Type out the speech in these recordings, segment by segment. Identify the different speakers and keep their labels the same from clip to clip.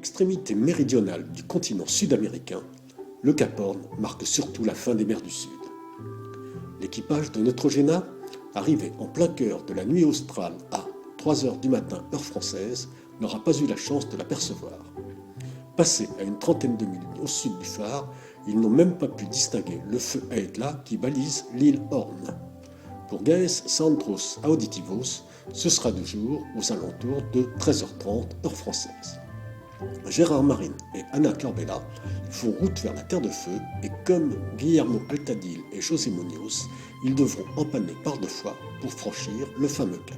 Speaker 1: l'extrémité méridionale du continent sud-américain, le Cap Horn marque surtout la fin des mers du Sud. L'équipage de Neutrogena, arrivé en plein cœur de la nuit australe à 3 heures du matin heure française, n'aura pas eu la chance de l'apercevoir. Passés à une trentaine de milles au sud du phare, ils n'ont même pas pu distinguer le feu Aetla qui balise l'île Horn. Pour Gaes Saundros Auditivos, ce sera de jour aux alentours de 13h30 heure française. Gérard Marine et Ana Corbella font route vers la Terre de Feu et comme Guillermo Altadil et José Muñoz, ils devront empanner par 2 fois pour franchir le fameux cap.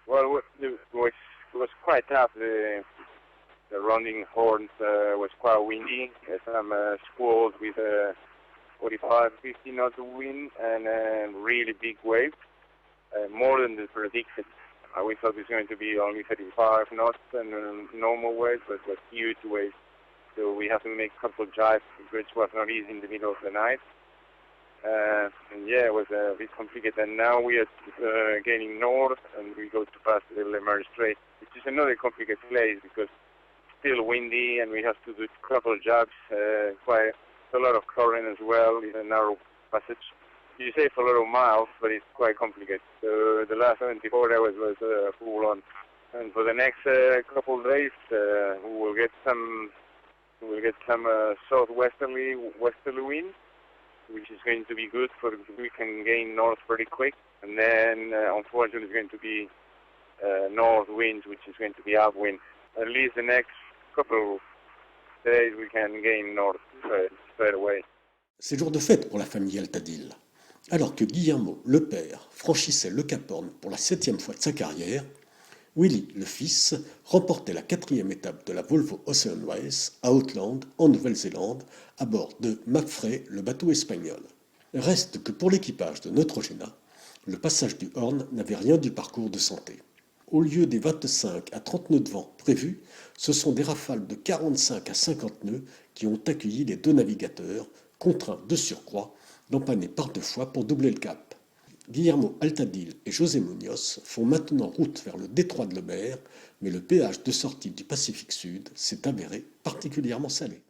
Speaker 2: Well, it was quite tough. The running horns was quite windy. Some squalls with 45, 50 knots of wind and really big waves, more than the predicted. We thought it was going to be only 35 knots and normal waves, but it was huge waves. So we have to make a couple of drives, which was not easy in the middle of the night. And yeah, it was a bit complicated. And now we are gaining north, and we go to pass the Le Maire Strait, which is another complicated place because it's still windy, and we have to do a couple of jobs. Quite a lot of current as well in a narrow passage. You save a lot of miles, but it's quite complicated. So the last 24 hours was full on. And for the next couple of days, we will get some southwesterly wind, which is going to be good for we can gain north pretty quick. And then unfortunately it's going to be north winds, which is going to be upwind. At least the next couple of days we can gain north straight away.
Speaker 1: C'est jour de fête pour la famille Altadil. Alors que Guillermo, le père, franchissait le Cap Horn pour la 7e fois de sa carrière, Willy, le fils, remportait la 4e étape de la Volvo Ocean Race à Auckland, en Nouvelle-Zélande, à bord de Mapfre, le bateau espagnol. Reste que pour l'équipage de Neutrogena, le passage du Horn n'avait rien du parcours de santé. Au lieu des 25 à 30 nœuds de vent prévus, ce sont des rafales de 45 à 50 nœuds qui ont accueilli les 2 navigateurs, contraints de surcroît d'empanner par 2 fois pour doubler le cap. Guillermo Altadil et José Muñoz font maintenant route vers le détroit de Le Maire, mais le péage de sortie du Pacifique Sud s'est avéré particulièrement salé.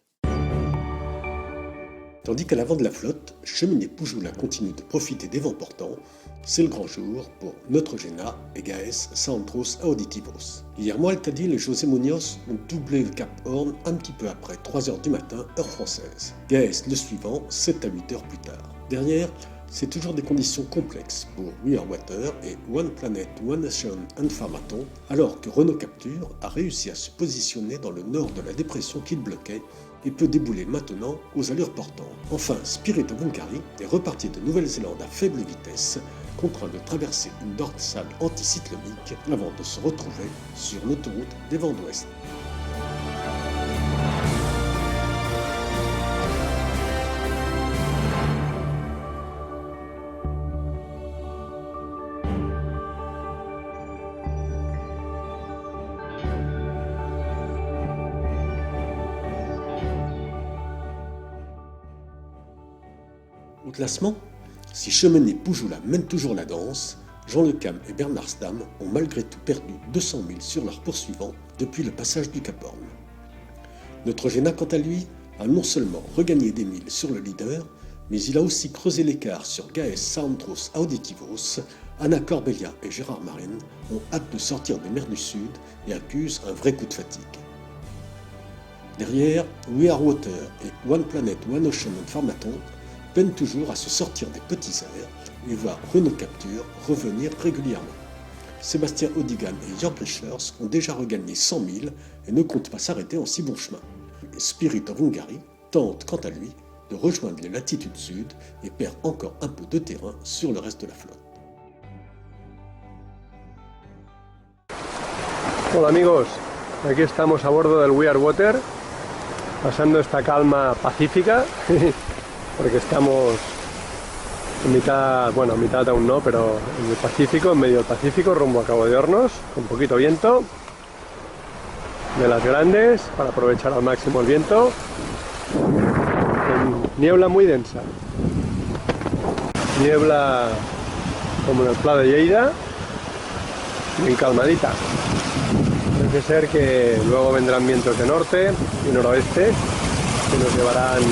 Speaker 1: Tandis qu'à l'avant de la flotte, Cheminée Poujoula continue de profiter des vents portants, c'est le grand jour pour Neutrogena et Gaes Saundros Auditivos. Guillermo Altadil et José Muñoz ont doublé le Cap Horn un petit peu après 3 heures du matin, heure française. Gaes le suivant, 7 à 8 heures plus tard. Derrière, c'est toujours des conditions complexes pour We Are Water et One Planet, One Ocean and Farmaton, alors que Renault Capture a réussi à se positionner dans le nord de la dépression qu'il bloquait et peut débouler maintenant aux allures portantes. Enfin, Spirit of Hungary est reparti de Nouvelle-Zélande à faible vitesse, contraint de traverser une dorsale anticyclonique avant de se retrouver sur l'autoroute des vents d'ouest. Au classement, si Cheminée Poujoula mène toujours la danse, Jean Le Cam et Bernard Stam ont malgré tout perdu 200 000 sur leurs poursuivants depuis le passage du Cap Horn. Neutrogena, quant à lui, a non seulement regagné des milles sur le leader, mais il a aussi creusé l'écart sur Gaes Saundros Auditivos. Ana Corbella et Gérard Marine ont hâte de sortir des mers du Sud et accusent un vrai coup de fatigue. Derrière, We Are Water et One Planet, One Ocean and Farmaton peinent toujours à se sortir des petits airs et voient Renault Capture revenir régulièrement. Sébastien Odigan et Jörg Richers ont déjà regagné 100 000 et ne comptent pas s'arrêter en si bon chemin. Et Spirit of Hungary tente quant à lui de rejoindre les latitudes sud et perd encore un peu de terrain sur le reste de la flotte.
Speaker 3: Hola amigos, aquí estamos a bordo del We Are Water, pasando esta calma pacífica. Porque estamos en mitad, bueno, en mitad aún no, pero en el Pacífico, en medio del Pacífico, rumbo a Cabo de Hornos, con poquito viento. de las grandes para aprovechar al máximo el viento. Niebla muy densa. Niebla como en el Pla de Lleida, bien calmadita. Parece ser que luego vendrán vientos de norte y noroeste que nos llevarán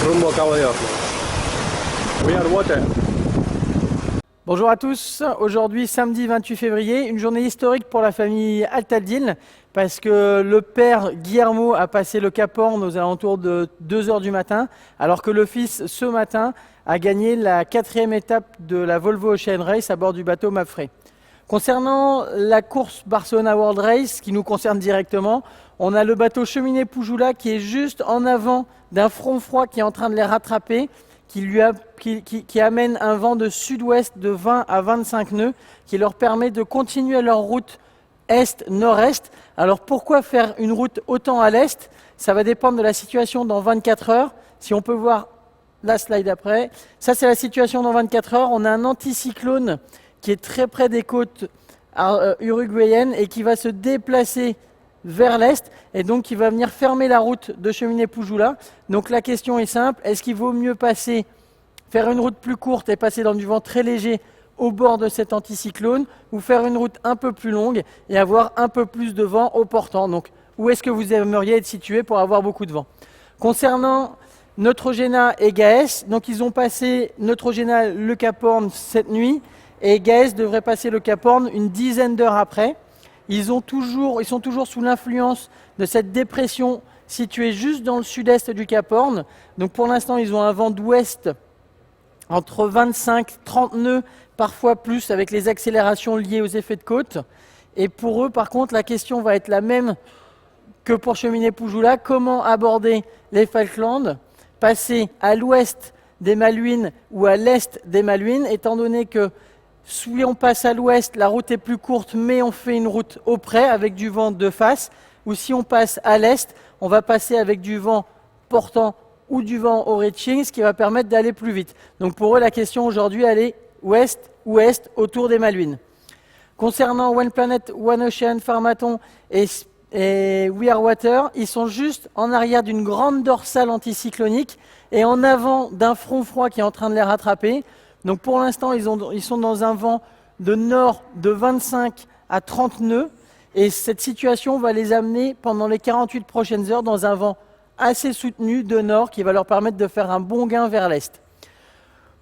Speaker 3: rumbo Cabo de Hornos. We are water.
Speaker 4: Bonjour à tous, aujourd'hui samedi 28 février, une journée historique pour la famille Altadil parce que le père Guillermo a passé le Cap Horn aux alentours de 2 h du matin alors que le fils ce matin a gagné la 4e étape de la Volvo Ocean Race à bord du bateau Mapfre. Concernant la course Barcelona World Race qui nous concerne directement, on a le bateau Cheminée Poujoula qui est juste en avant d'un front froid qui est en train de les rattraper, qui amène un vent de sud-ouest de 20 à 25 nœuds qui leur permet de continuer leur route est-nord-est. Alors pourquoi faire une route autant à l'est? Ça va dépendre de la situation dans 24 heures. Si on peut voir la slide après, ça c'est la situation dans 24 heures. On a un anticyclone qui est très près des côtes uruguayennes et qui va se déplacer vers l'est et donc qui va venir fermer la route de Cheminée Poujoula. Donc la question est simple, est-ce qu'il vaut mieux faire une route plus courte et passer dans du vent très léger au bord de cet anticyclone ou faire une route un peu plus longue et avoir un peu plus de vent au portant? Donc où est-ce que vous aimeriez être situé pour avoir beaucoup de vent? Concernant Neutrogena et Gaes, donc ils ont passé Neutrogena le Cap Horn cette nuit et Gaes devrait passer le Cap Horn une dizaine d'heures après. Ils sont toujours sous l'influence de cette dépression située juste dans le sud-est du Cap Horn. Donc pour l'instant, ils ont un vent d'ouest entre 25 et 30 nœuds, parfois plus, avec les accélérations liées aux effets de côte. Et pour eux, par contre, la question va être la même que pour Cheminée Poujoula. Comment aborder les Falklands? Passer à l'ouest des Malouines ou à l'est des Malouines, étant donné que si on passe à l'ouest, la route est plus courte, mais on fait une route au près avec du vent de face. Ou si on passe à l'est, on va passer avec du vent portant ou du vent au reaching, ce qui va permettre d'aller plus vite. Donc pour eux, la question aujourd'hui, elle est ouest-ouest autour des Malouines. Concernant One Planet, One Ocean, Pharmaton et We Are Water, ils sont juste en arrière d'une grande dorsale anticyclonique et en avant d'un front froid qui est en train de les rattraper. Donc pour l'instant, ils sont dans un vent de nord de 25 à 30 nœuds et cette situation va les amener pendant les 48 prochaines heures dans un vent assez soutenu de nord qui va leur permettre de faire un bon gain vers l'est.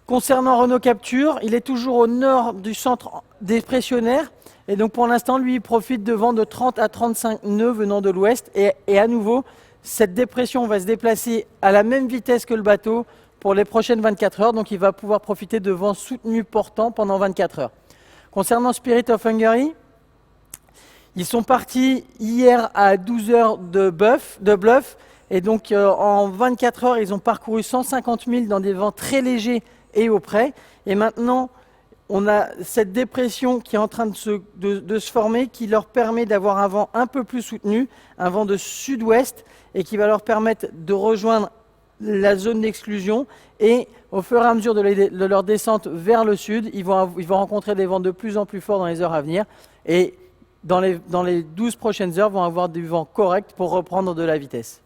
Speaker 4: Concernant Renault Capture, il est toujours au nord du centre dépressionnaire et donc pour l'instant, lui, il profite de vents de 30 à 35 nœuds venant de l'ouest et à nouveau, cette dépression va se déplacer à la même vitesse que le bateau pour les prochaines 24 heures, donc il va pouvoir profiter de vents soutenus portants pendant 24 heures. Concernant Spirit of Hungary, ils sont partis hier à 12 heures de Bluff, et donc en 24 heures, ils ont parcouru 150 000 dans des vents très légers et au près. Et maintenant, on a cette dépression qui est en train de se former, qui leur permet d'avoir un vent un peu plus soutenu, un vent de sud-ouest, et qui va leur permettre de rejoindre la zone d'exclusion et au fur et à mesure de leur descente vers le sud, ils vont rencontrer des vents de plus en plus forts dans les heures à venir et dans les 12 prochaines heures vont avoir du vent correct pour reprendre de la vitesse.